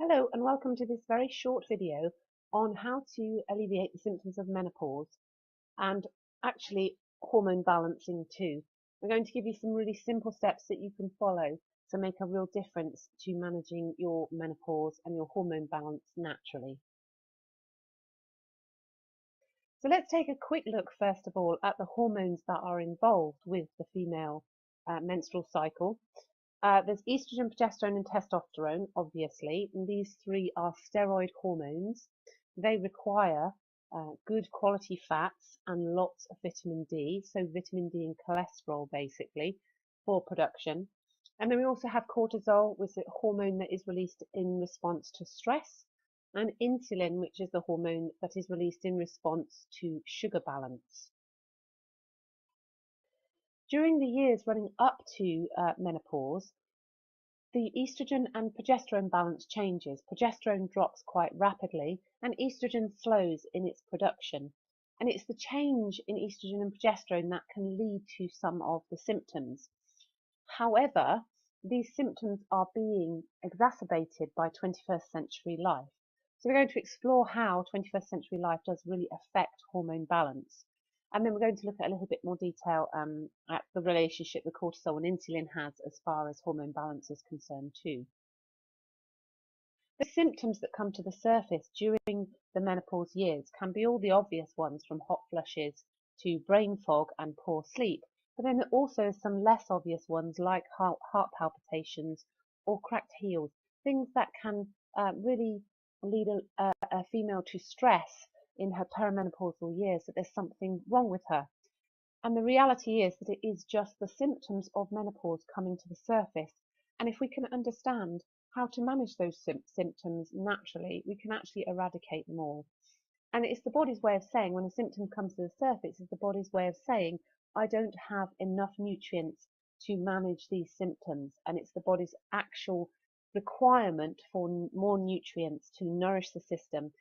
Hello and welcome to this very short video on how to alleviate the symptoms of menopause and actually hormone balancing too. I'm going to give you some really simple steps that you can follow to make a real difference to managing your menopause and your hormone balance naturally. So let's take a quick look first of all at the hormones that are involved with the female menstrual cycle. There's estrogen, progesterone and testosterone, obviously, and these three are steroid hormones. They require good quality fats and lots of vitamin D, so vitamin D and cholesterol basically, for production. And then we also have cortisol, which is a hormone that is released in response to stress, and insulin, which is the hormone that is released in response to sugar balance. During the years running up to menopause, the estrogen and progesterone balance changes. Progesterone drops quite rapidly and estrogen slows in its production. And it's the change in estrogen and progesterone that can lead to some of the symptoms. However, these symptoms are being exacerbated by 21st century life. So we're going to explore how 21st century life does really affect hormone balance. And then we're going to look at a little bit more detail at the relationship that cortisol and insulin has as far as hormone balance is concerned too. The symptoms that come to the surface during the menopause years can be all the obvious ones, from hot flushes to brain fog and poor sleep, but then there are also some less obvious ones like heart palpitations or cracked heels, things that can really lead a female to stress in her perimenopausal years that there's something wrong with her. And the reality is that it is just the symptoms of menopause coming to the surface. And if we can understand how to manage those symptoms naturally, we can actually eradicate them all. And it's the body's way of saying, when a symptom comes to the surface, it's the body's way of saying, I don't have enough nutrients to manage these symptoms. And it's the body's actual requirement for more nutrients to nourish the system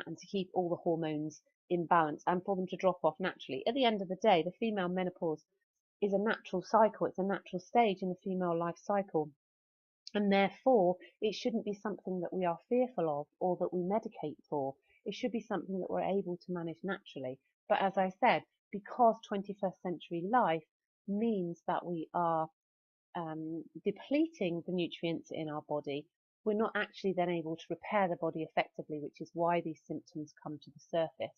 and to keep all the hormones in balance and for them to drop off naturally. At the end of the day, the female menopause is a natural cycle. It's a natural stage in the female life cycle. And therefore, it shouldn't be something that we are fearful of or that we medicate for. It should be something that we're able to manage naturally. But as I said, because 21st century life means that we are depleting the nutrients in our body, we're not actually then able to repair the body effectively, which is why these symptoms come to the surface.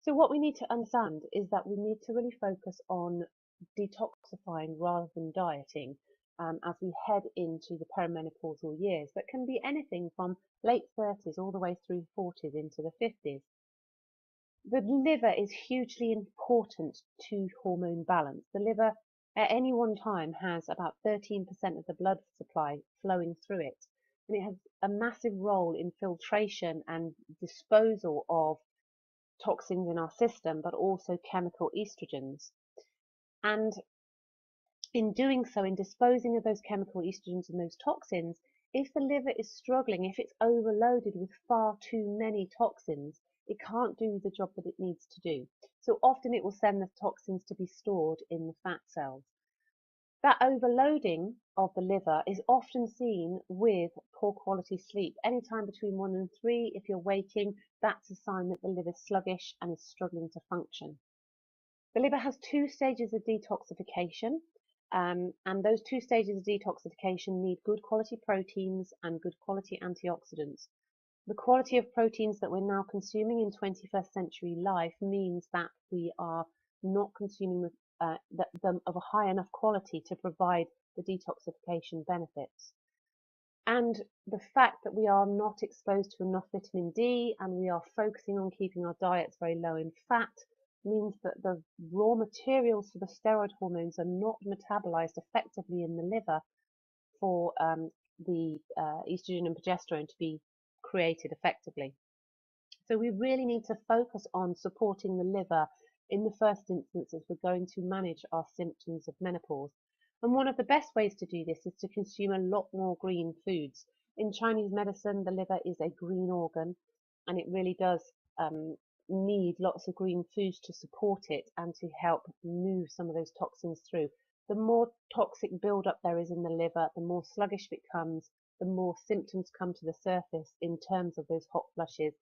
So what we need to understand is that we need to really focus on detoxifying rather than dieting as we head into the perimenopausal years that can be anything from late 30s all the way through 40s into the 50s. The liver is hugely important to hormone balance. The liver at any one time has about 13% of the blood supply flowing through it, and it has a massive role in filtration and disposal of toxins in our system, but also chemical estrogens. And in doing so, in disposing of those chemical estrogens and those toxins, if the liver is struggling, if it's overloaded with far too many toxins, it can't do the job that it needs to do. So often it will send the toxins to be stored in the fat cells. That overloading of the liver is often seen with poor quality sleep. Anytime between 1 and 3, if you're waking, that's a sign that the liver is sluggish and is struggling to function. The liver has 2 stages of detoxification, and those 2 stages of detoxification need good quality proteins and good quality antioxidants. The quality of proteins that we're now consuming in 21st century life means that we are not consuming them of a high enough quality to provide the detoxification benefits. And the fact that we are not exposed to enough vitamin D and we are focusing on keeping our diets very low in fat means that the raw materials for the steroid hormones are not metabolized effectively in the liver for the estrogen and progesterone to be created effectively. So we really need to focus on supporting the liver in the first instance as we're going to manage our symptoms of menopause. And one of the best ways to do this is to consume a lot more green foods. In Chinese medicine, the liver is a green organ, and it really does need lots of green foods to support it and to help move some of those toxins through. The more toxic buildup there is in the liver, the more sluggish it becomes, the more symptoms come to the surface in terms of those hot flushes,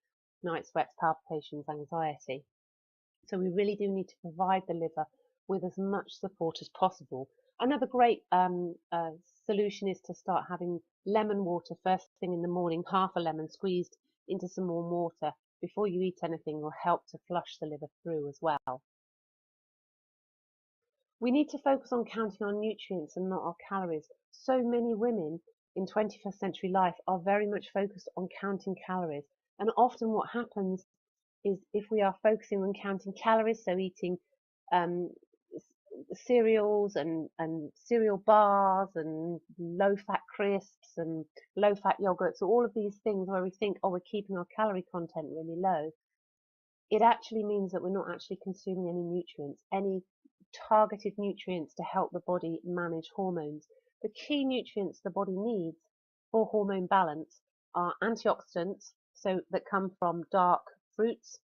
night sweats, palpitations, anxiety. So we really do need to provide the liver with as much support as possible. Another great solution is to start having lemon water first thing in the morning, half a lemon squeezed into some warm water before you eat anything will help to flush the liver through as well. We need to focus on counting our nutrients and not our calories. So many women in 21st century life are very much focused on counting calories. And often what happens is if we are focusing on counting calories, so eating um, cereals and cereal bars and low-fat crisps and low-fat yogurts, all of these things where we think, oh, we're keeping our calorie content really low, it actually means that we're not actually consuming any nutrients, any targeted nutrients to help the body manage hormones. The key nutrients the body needs for hormone balance are antioxidants, so that come from dark fruits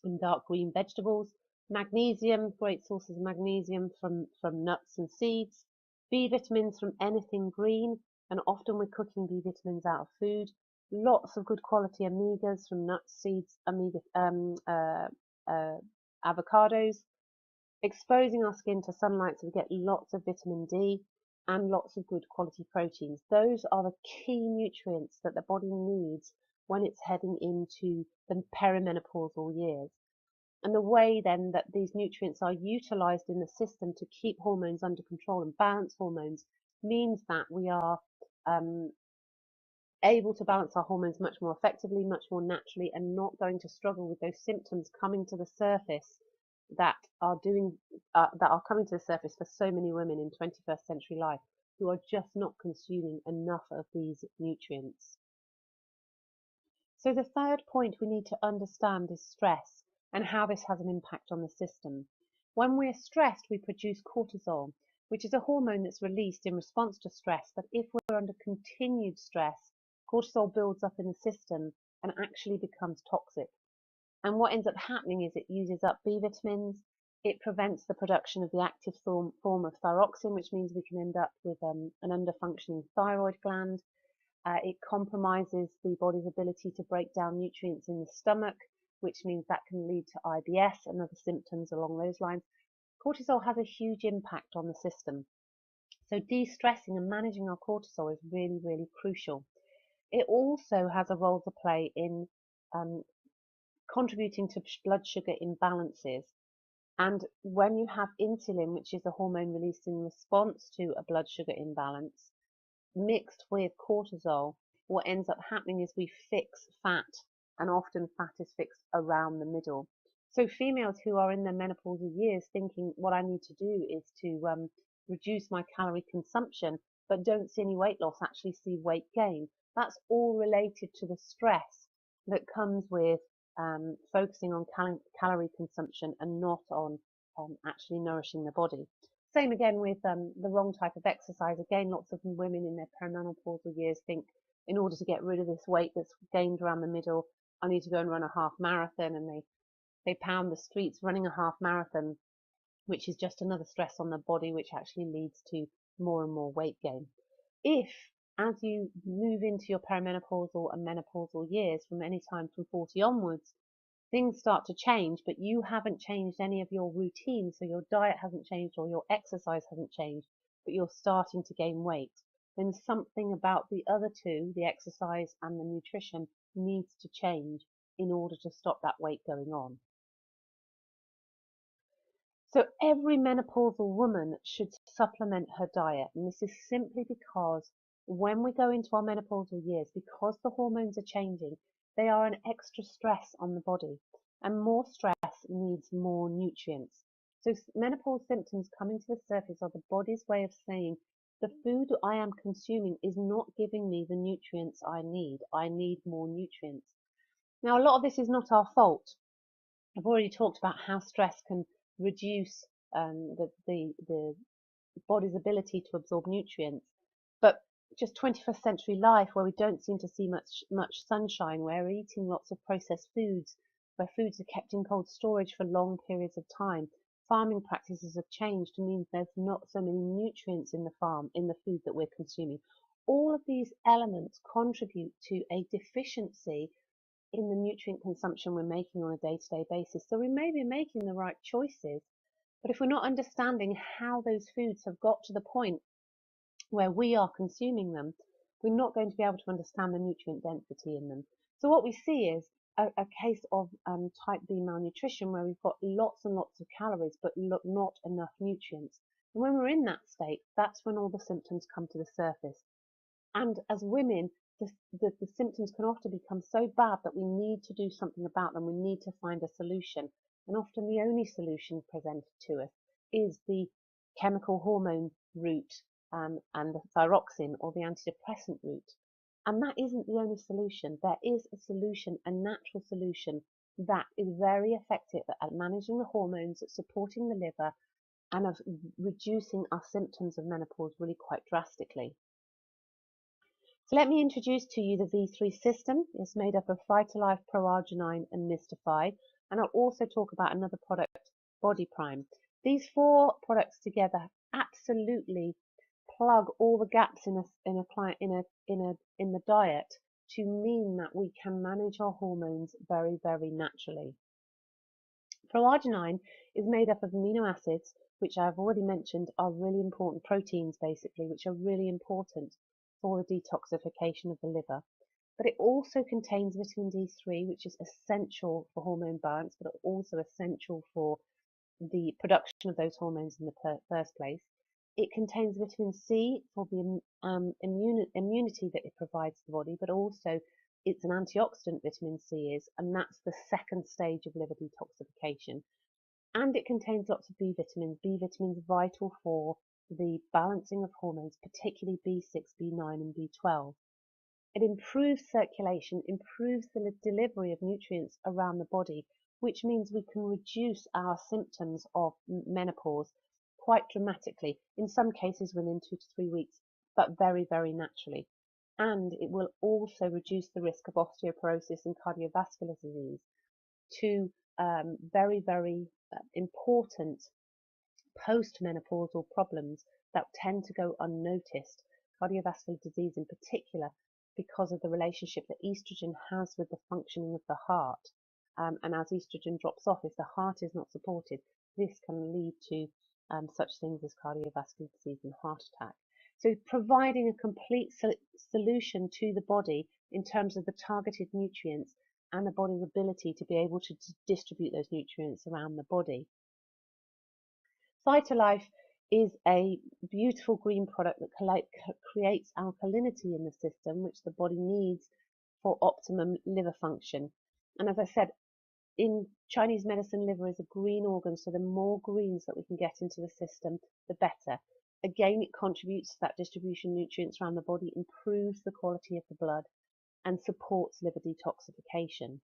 and dark green vegetables, magnesium, great sources of magnesium from nuts and seeds, B vitamins from anything green, and often we're cooking B vitamins out of food, lots of good quality omegas from nuts, seeds, avocados, exposing our skin to sunlight so we get lots of vitamin D and lots of good quality proteins. Those are the key nutrients that the body needs when it's heading into the perimenopausal years. And the way then that these nutrients are utilized in the system to keep hormones under control and balance hormones means that we are able to balance our hormones much more effectively, much more naturally, and not going to struggle with those symptoms coming to the surface that are coming to the surface for so many women in 21st century life who are just not consuming enough of these nutrients. So the third point we need to understand is stress and how this has an impact on the system. When we're stressed, we produce cortisol, which is a hormone that's released in response to stress. But if we're under continued stress, cortisol builds up in the system and actually becomes toxic. And what ends up happening is it uses up B vitamins, it prevents the production of the active form of thyroxine, which means we can end up with an underfunctioning thyroid gland. It compromises the body's ability to break down nutrients in the stomach, which means that can lead to IBS and other symptoms along those lines. Cortisol has a huge impact on the system. So de-stressing and managing our cortisol is really, really crucial. It also has a role to play in contributing to blood sugar imbalances. And when you have insulin, which is a hormone released in response to a blood sugar imbalance, mixed with cortisol, what ends up happening is we fix fat, and often fat is fixed around the middle. So females who are in their menopausal years thinking what I need to do is to reduce my calorie consumption, but don't see any weight loss, actually see weight gain. That's all related to the stress that comes with focusing on calorie consumption and not on actually nourishing the body. Same again with the wrong type of exercise. Again, lots of women in their perimenopausal years think in order to get rid of this weight that's gained around the middle, I need to go and run a half marathon, and they pound the streets running a half marathon, which is just another stress on the body, which actually leads to more and more weight gain. If, as you move into your perimenopausal and menopausal years, from any time from 40 onwards, things start to change, but you haven't changed any of your routine, so your diet hasn't changed or your exercise hasn't changed, but you're starting to gain weight, then something about the other two, the exercise and the nutrition, needs to change in order to stop that weight going on. So every menopausal woman should supplement her diet, and this is simply because when we go into our menopausal years, because the hormones are changing, they are an extra stress on the body, and more stress needs more nutrients. So menopause symptoms coming to the surface are the body's way of saying the food I am consuming is not giving me the nutrients I need. I need more nutrients. Now, a lot of this is not our fault. I've already talked about how stress can reduce the body's ability to absorb nutrients, but just 21st century life, where we don't seem to see much sunshine, where we're eating lots of processed foods, where foods are kept in cold storage for long periods of time, farming practices have changed to mean there's not so many nutrients in the food that we're consuming. all of these elements contribute to a deficiency in the nutrient consumption we're making on a day-to-day basis. So we may be making the right choices, but if we're not understanding how those foods have got to the point where we are consuming them, we're not going to be able to understand the nutrient density in them. So what we see is a case of type B malnutrition, where we've got lots and lots of calories but not enough nutrients. And when we're in that state, that's when all the symptoms come to the surface. And as women, the symptoms can often become so bad that we need to do something about them. We need to find a solution. And often the only solution presented to us is the chemical hormone route and the thyroxine or the antidepressant route. And that isn't the only solution. There is a solution, a natural solution that is very effective at managing the hormones, at supporting the liver, and of reducing our symptoms of menopause really quite drastically. So let me introduce to you the V3 system. It's made up of Vitalife, Pro-Arginine and Mystify. And I'll also talk about another product, Bodyprime. These 4 products together absolutely plug all the gaps in the diet to mean that we can manage our hormones very, very naturally. Pro-Arginine is made up of amino acids, which I've already mentioned are really important, proteins basically, which are really important for the detoxification of the liver. But it also contains vitamin D3, which is essential for hormone balance, but also essential for the production of those hormones in the first place. It contains vitamin C for the immunity that it provides the body, but also it's an antioxidant, vitamin C is, and that's the second stage of liver detoxification. And it contains lots of B vitamins. B vitamins are vital for the balancing of hormones, particularly B6, B9 and B12. It improves circulation, improves the delivery of nutrients around the body, which means we can reduce our symptoms of menopause quite dramatically, in some cases within 2 to 3 weeks, but very, very naturally. And it will also reduce the risk of osteoporosis and cardiovascular disease, two very, very important post-menopausal problems that tend to go unnoticed, cardiovascular disease in particular, because of the relationship that estrogen has with the functioning of the heart. And as estrogen drops off, if the heart is not supported, this can lead to such things as cardiovascular disease and heart attack. So providing a complete solution to the body in terms of the targeted nutrients and the body's ability to be able to distribute those nutrients around the body. Vitalife is a beautiful green product that creates alkalinity in the system, which the body needs for optimum liver function. And as I said, in Chinese medicine, liver is a green organ, so the more greens that we can get into the system, the better. Again, it contributes to that distribution of nutrients around the body, improves the quality of the blood, and supports liver detoxification.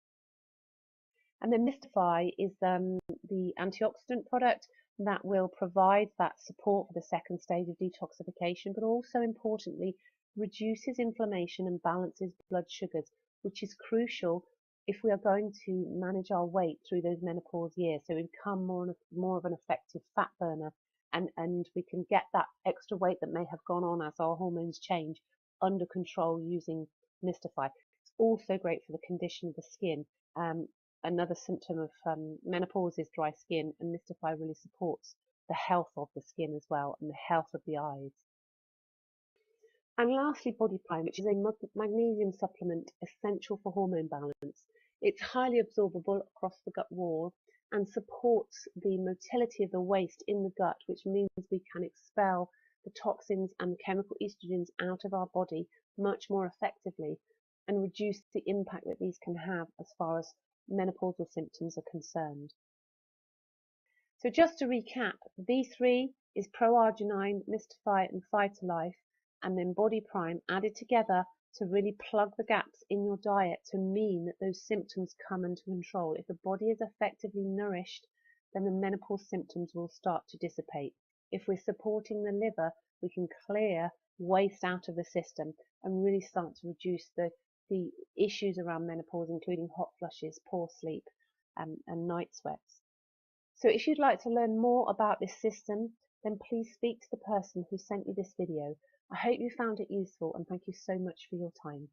And then Mystify is the antioxidant product that will provide that support for the second stage of detoxification, but also importantly reduces inflammation and balances blood sugars, which is crucial if we are going to manage our weight through those menopause years. So we become more of an effective fat burner, and we can get that extra weight that may have gone on as our hormones change under control using Mystify. It's also great for the condition of the skin. Another symptom of menopause is dry skin, and Mystify really supports the health of the skin as well and the health of the eyes. And lastly, Bodyprime, which is a magnesium supplement essential for hormone balance. It's highly absorbable across the gut wall and supports the motility of the waste in the gut, which means we can expel the toxins and chemical estrogens out of our body much more effectively and reduce the impact that these can have as far as menopausal symptoms are concerned. So just to recap, V3 is Pro-Arginine, Mystify and Vitalife, and then Bodyprime added together to really plug the gaps in your diet to mean that those symptoms come under control. If the body is effectively nourished, then the menopause symptoms will start to dissipate. If we're supporting the liver, we can clear waste out of the system and really start to reduce the issues around menopause, including hot flushes, poor sleep, and night sweats. So if you'd like to learn more about this system, then please speak to the person who sent you this video. I hope you found it useful and thank you so much for your time.